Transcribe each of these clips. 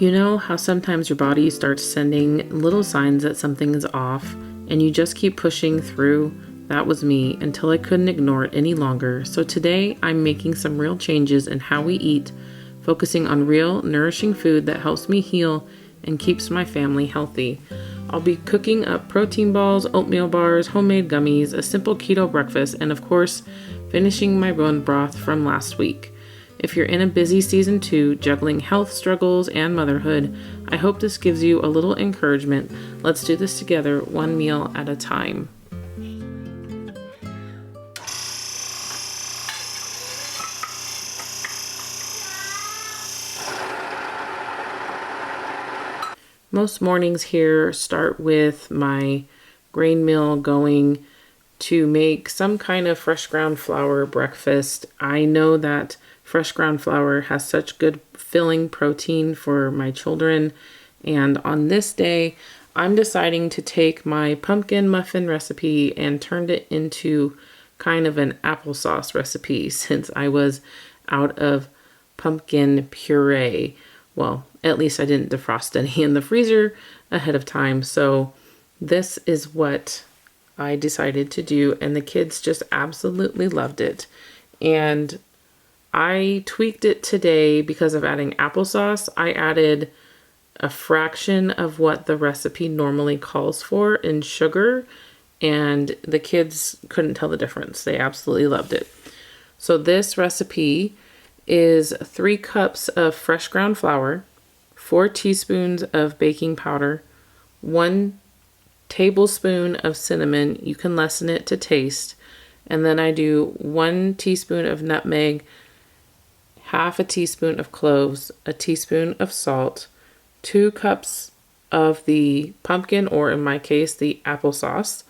You know how sometimes your body starts sending little signs that something is off and you just keep pushing through? That was me until I couldn't ignore it any longer. So today I'm making some real changes in how we eat, focusing on real, nourishing food that helps me heal and keeps my family healthy. I'll be cooking up protein balls, oatmeal bars, homemade gummies, a simple keto breakfast, and of course, finishing my bone broth from last week. If you're in a busy season 2, juggling health struggles and motherhood, I hope this gives you a little encouragement. Let's do this together, one meal at a time. Most mornings here start with my grain mill going to make some kind of fresh ground flour breakfast. I know that fresh ground flour has such good filling protein for my children, and on this day I'm deciding to take my pumpkin muffin recipe and turn it into kind of an applesauce recipe since I was out of pumpkin puree. Well, at least I didn't defrost any in the freezer ahead of time, so this is what I decided to do, and the kids just absolutely loved it. And I tweaked it today because of adding applesauce. I added a fraction of what the recipe normally calls for in sugar, and the kids couldn't tell the difference. They absolutely loved it. So this recipe is 3 cups of fresh ground flour, 4 teaspoons of baking powder, 1 tablespoon of cinnamon. You can lessen it to taste. And then I do 1 teaspoon of nutmeg, half a teaspoon of cloves, a teaspoon of salt, 2 cups of the pumpkin, or in my case, the applesauce.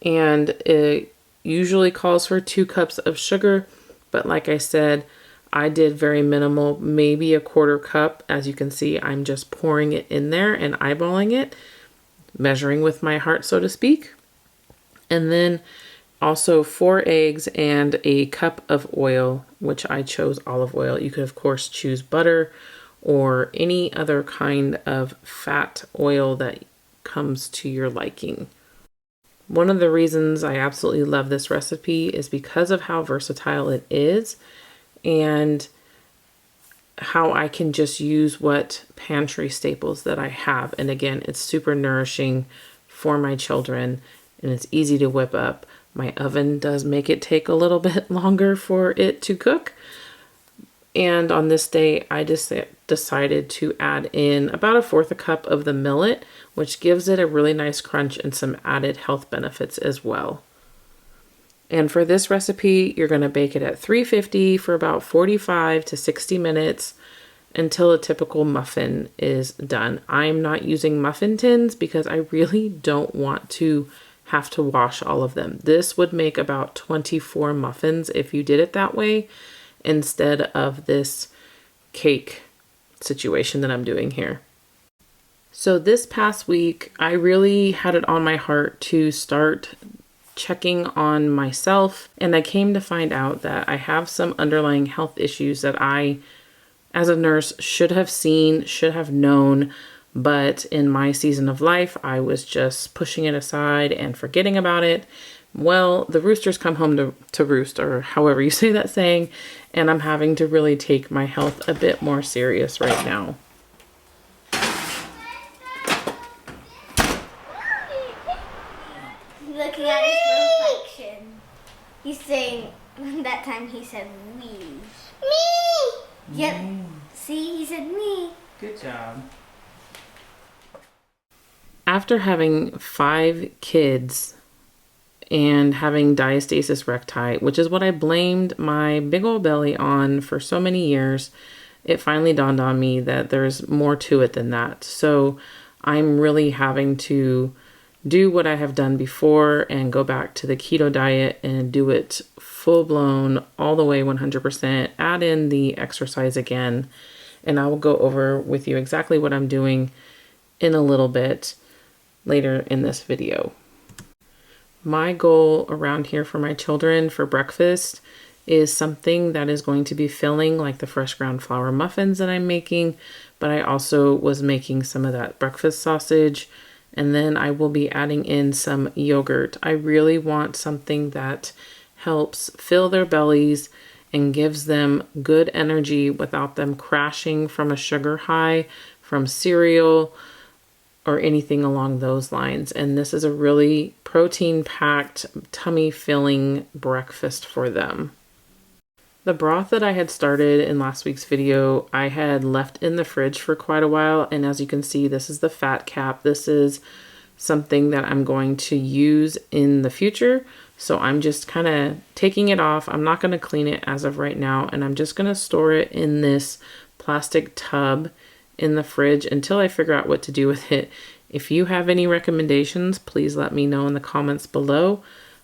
And it usually calls for 2 cups of sugar, but like I said, I did very minimal, maybe a 1/4 cup. As you can see, I'm just pouring it in there and eyeballing it, measuring with my heart, so to speak. And then also 4 eggs and a cup of oil, which I chose olive oil. You could, of course, choose butter or any other kind of fat oil that comes to your liking. One of the reasons I absolutely love this recipe is because of how versatile it is and how I can just use what pantry staples that I have. And again, it's super nourishing for my children and it's easy to whip up. My oven does make it take a little bit longer for it to cook. And on this day, I just decided to add in about 1/4 cup of the millet, which gives it a really nice crunch and some added health benefits as well. And for this recipe, you're going to bake it at 350 for about 45 to 60 minutes until a typical muffin is done. I'm not using muffin tins because I really don't want to have to wash all of them. This would make about 24 muffins if you did it that way instead of this cake situation that I'm doing here. So this past week, I really had it on my heart to start checking on myself, and I came to find out that I have some underlying health issues that I, as a nurse, should have seen, should have known, but in my season of life, I was just pushing it aside and forgetting about it. Well, the roosters come home to roost, or however you say that saying, and I'm having to really take my health a bit more serious right now. Looking at his reflection. He's saying, that time he said we. Me! Yep. See, he said me. Good job. After having 5 kids and having diastasis recti, which is what I blamed my big old belly on for so many years, it finally dawned on me that there's more to it than that. So I'm really having to do what I have done before and go back to the keto diet and do it full blown, all the way 100%, add in the exercise again. And I will go over with you exactly what I'm doing in a little bit later in this video. My goal around here for my children for breakfast is something that is going to be filling, like the fresh ground flour muffins that I'm making, but I also was making some of that breakfast sausage, and then I will be adding in some yogurt. I really want something that helps fill their bellies and gives them good energy without them crashing from a sugar high, from cereal, or anything along those lines. And this is a really protein-packed, tummy-filling breakfast for them. The broth that I had started in last week's video, I had left in the fridge for quite a while. And as you can see, this is the fat cap. This is something that I'm going to use in the future. So I'm just kind of taking it off. I'm not going to clean it as of right now. And I'm just going to store it in this plastic tub in the fridge until I figure out what to do with it. If you have any recommendations, please let me know in the comments below.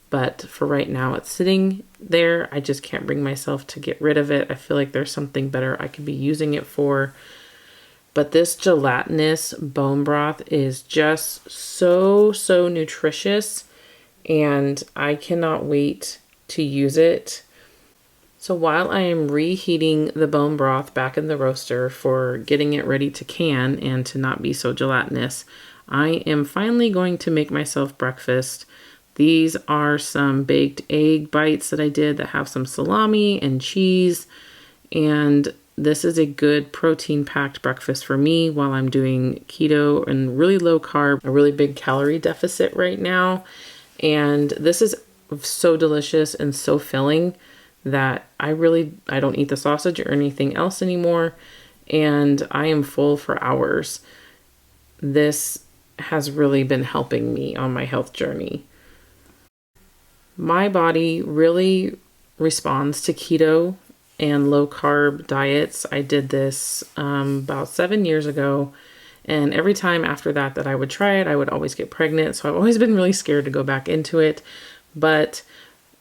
But for right now, it's sitting there. I just can't bring myself to get rid of it. I feel like there's something better I could be using it for. But this gelatinous bone broth is just so nutritious, and I cannot wait to use it. So while I am reheating the bone broth back in the roaster for getting it ready to can and to not be so gelatinous, I am finally going to make myself breakfast. These are some baked egg bites that I did that have some salami and cheese, and this is a good protein-packed breakfast for me while I'm doing keto and really low carb, a really big calorie deficit right now. And this is so delicious and so filling that I don't eat the sausage or anything else anymore, and I am full for hours. This has really been helping me on my health journey. My body really responds to keto and low carb diets. I did this about 7 years ago, and every time after that I would try it, I would always get pregnant. So I've always been really scared to go back into it. But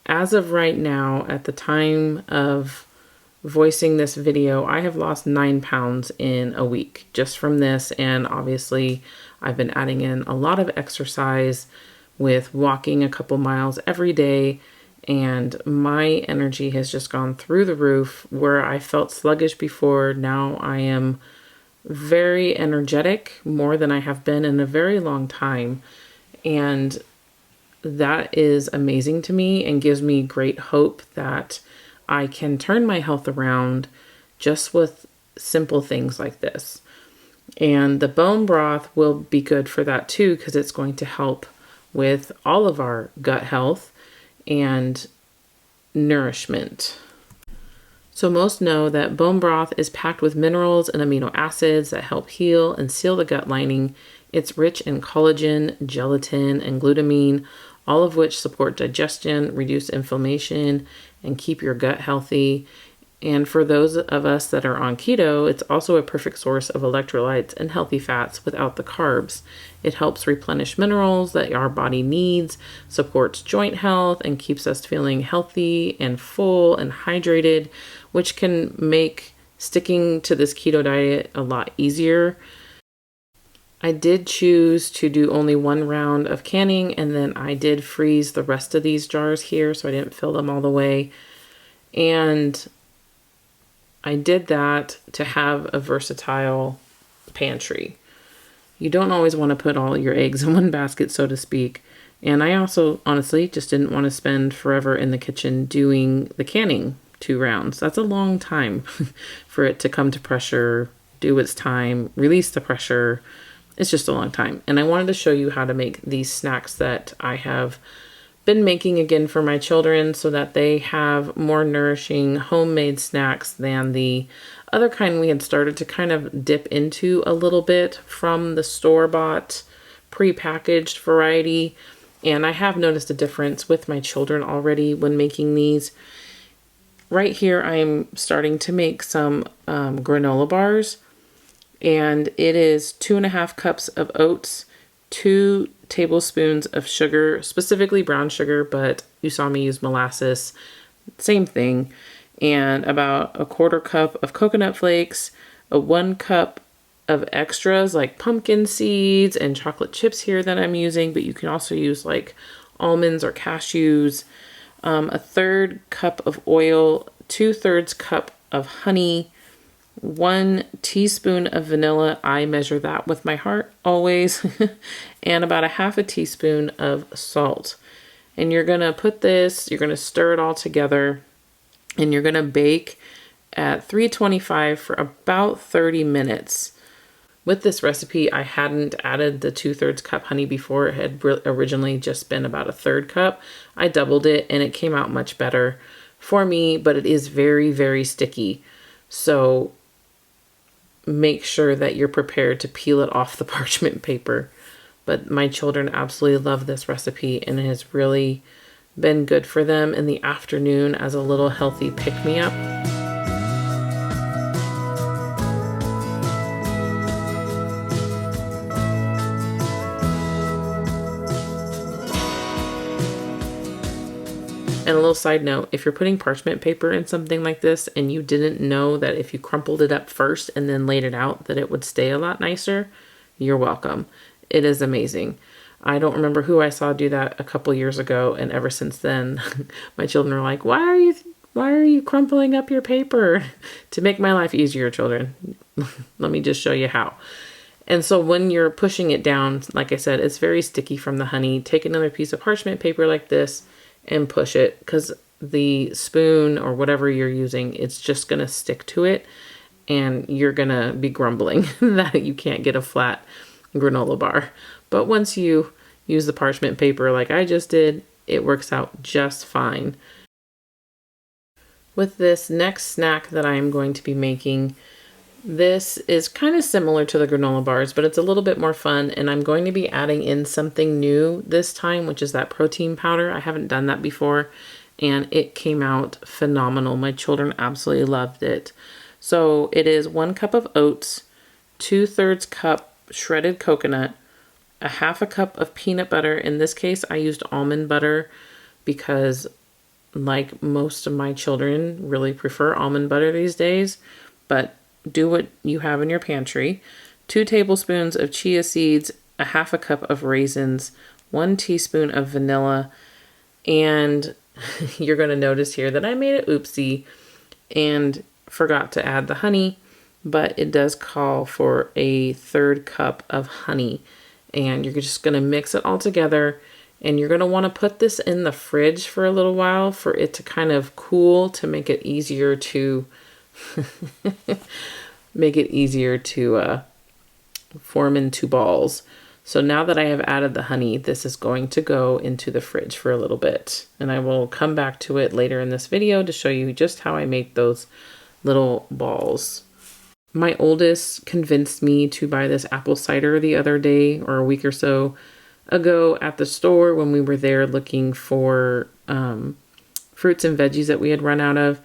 as of right now, at the time of voicing this video, I have lost 9 pounds in a week just from this. And obviously I've been adding in a lot of exercise with walking a couple miles every day, and my energy has just gone through the roof. Where I felt sluggish before, now I am very energetic, more than I have been in a very long time. And that is amazing to me and gives me great hope that I can turn my health around just with simple things like this. And the bone broth will be good for that too, because it's going to help with all of our gut health and nourishment. So most know that bone broth is packed with minerals and amino acids that help heal and seal the gut lining. It's rich in collagen, gelatin, and glutamine, all of which support digestion, reduce inflammation, and keep your gut healthy. And for those of us that are on keto, it's also a perfect source of electrolytes and healthy fats without the carbs. It helps replenish minerals that our body needs, supports joint health, and keeps us feeling healthy and full and hydrated, which can make sticking to this keto diet a lot easier. I did choose to do only 1 round of canning, and then I did freeze the rest of these jars here, so I didn't fill them all the way. And I did that to have a versatile pantry. You don't always want to put all your eggs in one basket, so to speak. And I also, honestly, just didn't want to spend forever in the kitchen doing the canning 2 rounds. That's a long time for it to come to pressure, do its time, release the pressure. It's just a long time. And I wanted to show you how to make these snacks that I have been making again for my children, so that they have more nourishing homemade snacks than the other kind we had started to kind of dip into a little bit from the store-bought pre-packaged variety. And I have noticed a difference with my children already when making these. Right here I'm starting to make some granola bars, and it is 2.5 cups of oats, 2 tablespoons of sugar, specifically brown sugar, but you saw me use molasses, same thing, and about 1/4 cup of coconut flakes, 1 cup of extras like pumpkin seeds and chocolate chips here that I'm using, but you can also use like almonds or cashews, 1/3 cup of oil, 2/3 cup of honey, 1 teaspoon of vanilla. I measure that with my heart always. And about a half a teaspoon of salt. And you're going to put this, you're going to stir it all together, and you're going to bake at 325 for about 30 minutes. With this recipe, I hadn't added the 2/3 cup honey before. It had originally just been about a 1/3 cup. I doubled it and it came out much better for me, but it is very, very sticky. So make sure that you're prepared to peel it off the parchment paper. But my children absolutely love this recipe, and it has really been good for them in the afternoon as a little healthy pick-me-up. And a little side note, if you're putting parchment paper in something like this and you didn't know that if you crumpled it up first and then laid it out that it would stay a lot nicer, you're welcome. It is amazing. I don't remember who I saw do that a couple years ago, and ever since then, my children are like, why are you crumpling up your paper? To make my life easier, children. Let me just show you how. And so when you're pushing it down, like I said, it's very sticky from the honey. Take another piece of parchment paper like this and push it, because the spoon or whatever you're using, it's just going to stick to it, and you're going to be grumbling that you can't get a flat granola bar. But once you use the parchment paper like I just did, it works out just fine. With this next snack that I am going to be making, this is kind of similar to the granola bars, but it's a little bit more fun, and I'm going to be adding in something new this time, which is that protein powder. I haven't done that before, and it came out phenomenal. My children absolutely loved it. So it is 1 cup of oats, 2/3 cup shredded coconut, a half a cup of peanut butter. In this case, I used almond butter because, like most of my children, really prefer almond butter these days, but do what you have in your pantry. 2 tablespoons of chia seeds, a half a cup of raisins, 1 teaspoon of vanilla, and you're going to notice here that I made an oopsie and forgot to add the honey, but it does call for a 1/3 cup of honey. And you're just going to mix it all together, and you're going to want to put this in the fridge for a little while for it to kind of cool, to make it easier to form into balls. So now that I have added the honey, this is going to go into the fridge for a little bit, and I will come back to it later in this video to show you just how I make those little balls. My oldest convinced me to buy this apple cider the other day, or a week or so ago, at the store when we were there looking for fruits and veggies that we had run out of.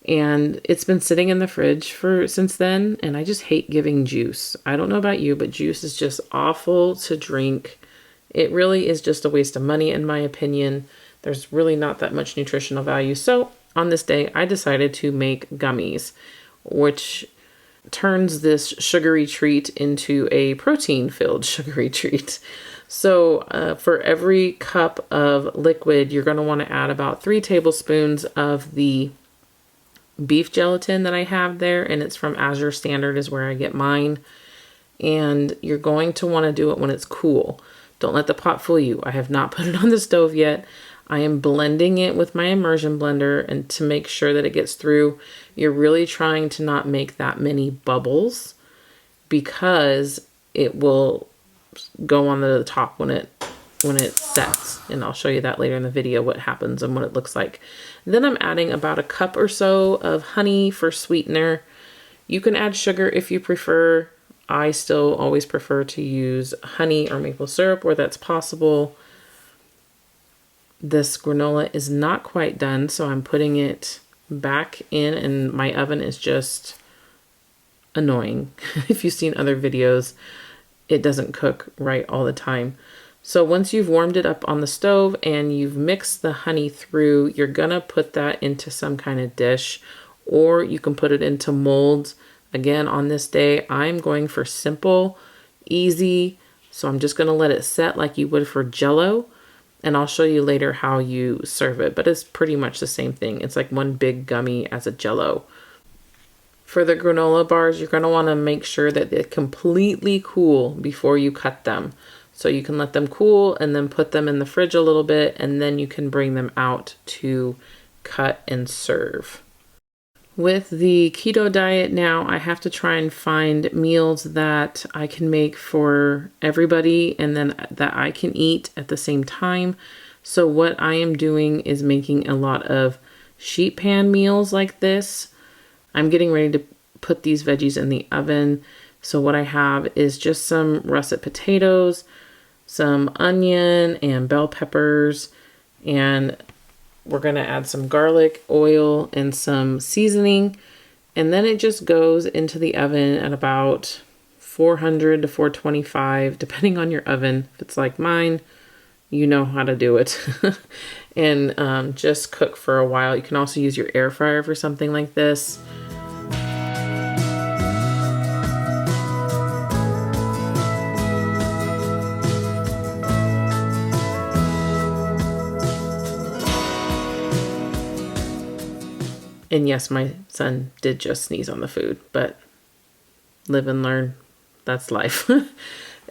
And it's been sitting in the fridge since then, and I just hate giving juice. I don't know about you, but juice is just awful to drink. It really is just a waste of money, in my opinion. There's really not that much nutritional value. So on this day, I decided to make gummies, which turns this sugary treat into a protein-filled sugary treat. So for every cup of liquid, you're going to want to add about 3 tablespoons of the beef gelatin that I have there, and it's from Azure Standard is where I get mine. And you're going to want to do it when it's cool. Don't let the pot fool you. I have not put it on the stove yet. I am blending it with my immersion blender, and to make sure that it gets through, you're really trying to not make that many bubbles, because it will go on the top when it sets. And I'll show you that later in the video, what happens and what it looks like. Then I'm adding about a cup or so of honey for sweetener. You can add sugar if you prefer. I still always prefer to use honey or maple syrup where that's possible. This granola is not quite done, so I'm putting it back in, and my oven is just annoying. If you've seen other videos, it doesn't cook right all the time. So once you've warmed it up on the stove and you've mixed the honey through, you're gonna put that into some kind of dish, or you can put it into molds. Again, on this day, I'm going for simple, easy, so I'm just gonna let it set like you would for Jell-O, and I'll show you later how you serve it, but it's pretty much the same thing. It's like one big gummy as a Jell-O. For the granola bars, you're going to want to make sure that they're completely cool before you cut them. So you can let them cool and then put them in the fridge a little bit, and then you can bring them out to cut and serve. With the keto diet now, I have to try and find meals that I can make for everybody and then that I can eat at the same time. So what I am doing is making a lot of sheet pan meals like this. I'm getting ready to put these veggies in the oven. So what I have is just some russet potatoes, some onion and bell peppers, and we're going to add some garlic, oil, and some seasoning. And then it just goes into the oven at about 400 to 425, depending on your oven. If it's like mine, you know how to do it. And just cook for a while. You can also use your air fryer for something like this. And yes, my son did just sneeze on the food, but live and learn. That's life.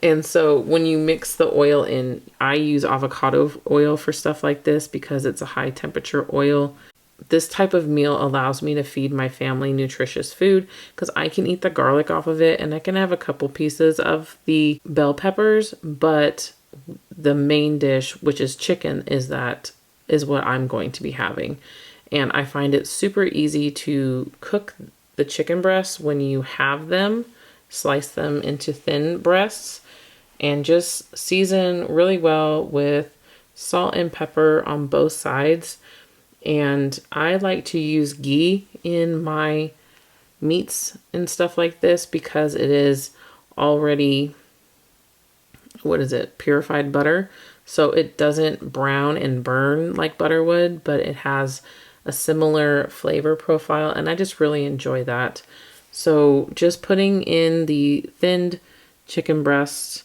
And so when you mix the oil in, I use avocado oil for stuff like this because it's a high temperature oil. This type of meal allows me to feed my family nutritious food because I can eat the garlic off of it and I can have a couple pieces of the bell peppers, but the main dish, which is chicken, is what I'm going to be having. And I find it super easy to cook the chicken breasts when you have them, slice them into thin breasts, and just season really well with salt and pepper on both sides. And I like to use ghee in my meats and stuff like this because it is already, purified butter. So it doesn't brown and burn like butter would, but it has a similar flavor profile, and I just really enjoy that. So just putting in the thinned chicken breasts,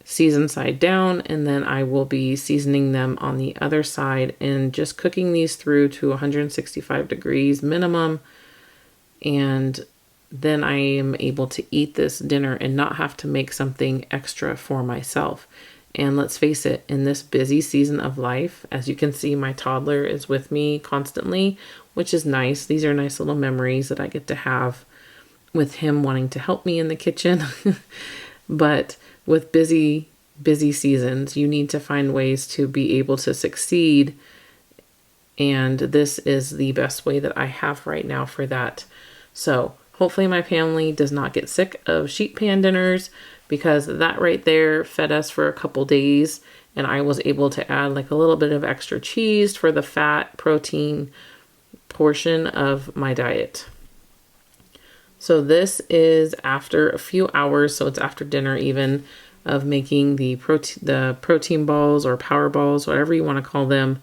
seasoned side down, and then I will be seasoning them on the other side and just cooking these through to 165 degrees minimum. And then I am able to eat this dinner and not have to make something extra for myself. And let's face it, in this busy season of life, as you can see, my toddler is with me constantly, which is nice. These are nice little memories that I get to have with him wanting to help me in the kitchen. But with busy seasons, you need to find ways to be able to succeed. And this is the best way that I have right now for that. So hopefully my family does not get sick of sheet pan dinners, because that right there fed us for a couple days, and I was able to add like a little bit of extra cheese for the fat protein portion of my diet. So this is after a few hours, so it's after dinner even, of making the protein balls or power balls, whatever you want to call them.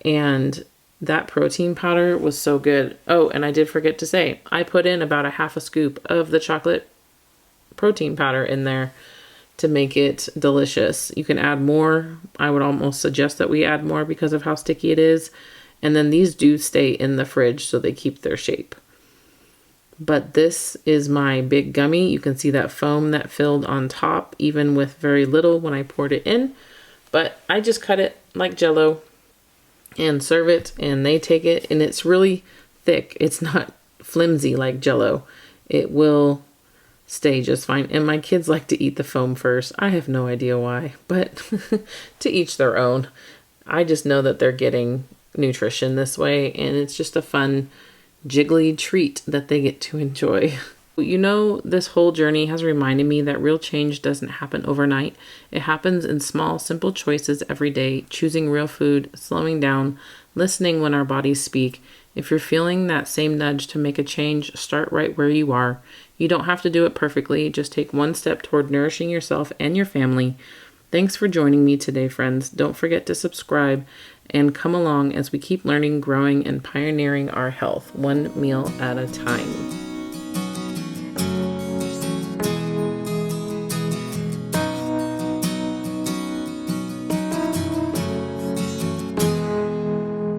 And that protein powder was so good. Oh, and I did forget to say, I put in about a half a scoop of the chocolate protein powder in there to make it delicious. You can add more. I would almost suggest that we add more because of how sticky it is. And then these do stay in the fridge so they keep their shape. But this is my big gummy. You can see that foam that filled on top, even with very little when I poured it in. But I just cut it like Jell-O and serve it, and they take it, and it's really thick. It's not flimsy like Jell-O. It will stay just fine. And my kids like to eat the foam first. I have no idea why, but to each their own. I just know that they're getting nutrition this way, and it's just a fun jiggly treat that they get to enjoy. You know, this whole journey has reminded me that real change doesn't happen overnight. It happens in small, simple choices every day, choosing real food, slowing down, listening when our bodies speak. If you're feeling that same nudge to make a change, start right where you are. You don't have to do it perfectly. Just take one step toward nourishing yourself and your family. Thanks for joining me today, friends. Don't forget to subscribe and come along as we keep learning, growing, and pioneering our health, one meal at a time.